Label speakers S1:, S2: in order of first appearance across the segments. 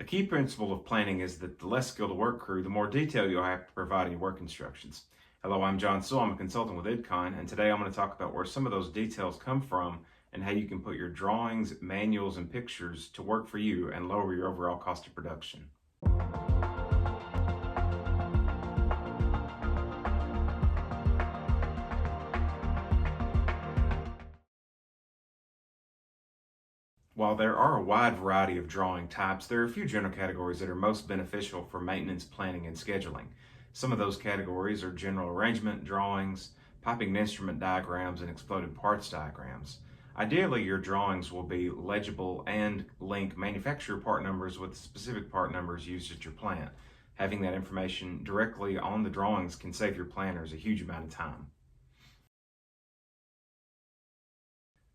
S1: key principle of planning is that the less skilled a work crew, the more detail you'll have to provide in your work instructions. Hello, I'm John Sewell. I'm a consultant with IDCON, and today I'm going to talk about where some of those details come from and how you can put your drawings, manuals, and pictures to work for you and lower your overall cost of production. While there are a wide variety of drawing types, there are a few general categories that are most beneficial for maintenance, planning, and scheduling. Some of those categories are general arrangement drawings, piping and instrument diagrams, and exploded parts diagrams. Ideally, your drawings will be legible and link manufacturer part numbers with specific part numbers used at your plant. Having that information directly on the drawings can save your planners a huge amount of time.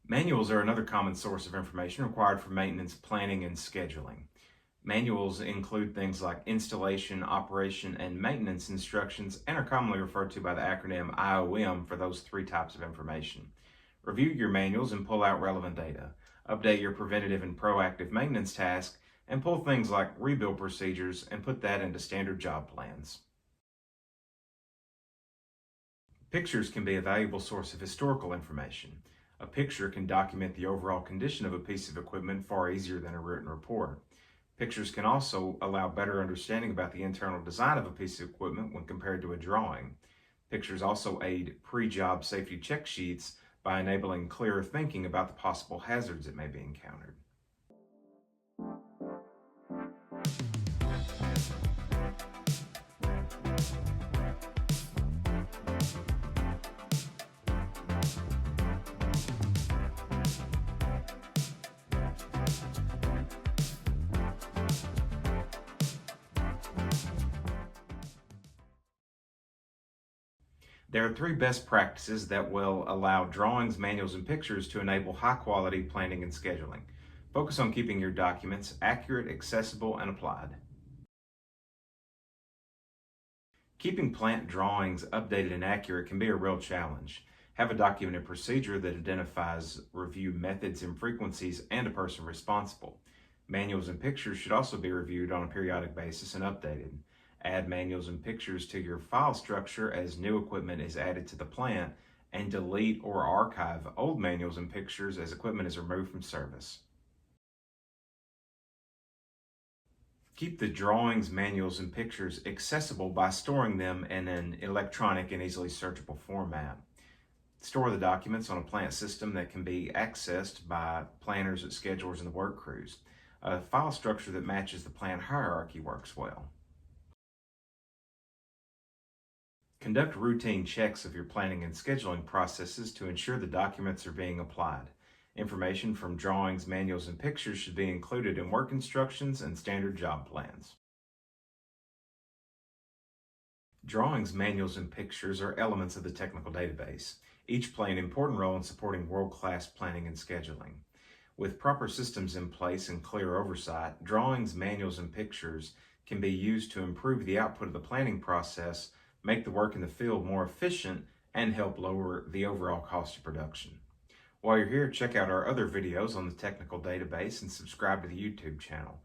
S1: Manuals are another common source of information required for maintenance, planning, and scheduling. Manuals include things like installation, operation, and maintenance instructions and are commonly referred to by the acronym IOM for those three types of information. Review your manuals and pull out relevant data. Update your preventative and proactive maintenance tasks and pull things like rebuild procedures and put that into standard job plans. Pictures can be a valuable source of historical information. A picture can document the overall condition of a piece of equipment far easier than a written report. Pictures can also allow better understanding about the internal design of a piece of equipment when compared to a drawing. Pictures also aid pre-job safety check sheets by enabling clearer thinking about the possible hazards that may be encountered. There are three best practices that will allow drawings, manuals, and pictures to enable high-quality planning and scheduling. Focus on keeping your documents accurate, accessible, and applied. Keeping plant drawings updated and accurate can be a real challenge. Have a documented procedure that identifies review methods and frequencies and a person responsible. Manuals and pictures should also be reviewed on a periodic basis and updated. Add manuals and pictures to your file structure as new equipment is added to the plant, and delete or archive old manuals and pictures as equipment is removed from service. Keep the drawings, manuals, and pictures accessible by storing them in an electronic and easily searchable format. Store the documents on a plant system that can be accessed by planners, schedulers, and the work crews. A file structure that matches the plant hierarchy works well. Conduct routine checks of your planning and scheduling processes to ensure the documents are being applied. Information from drawings, manuals, and pictures should be included in work instructions and standard job plans. Drawings, manuals, and pictures are elements of the technical database. Each play an important role in supporting world-class planning and scheduling. With proper systems in place and clear oversight, drawings, manuals, and pictures can be used to improve the output of the planning process, make the work in the field more efficient, and help lower the overall cost of production. While you're here, check out our other videos on the technical database and subscribe to the YouTube channel.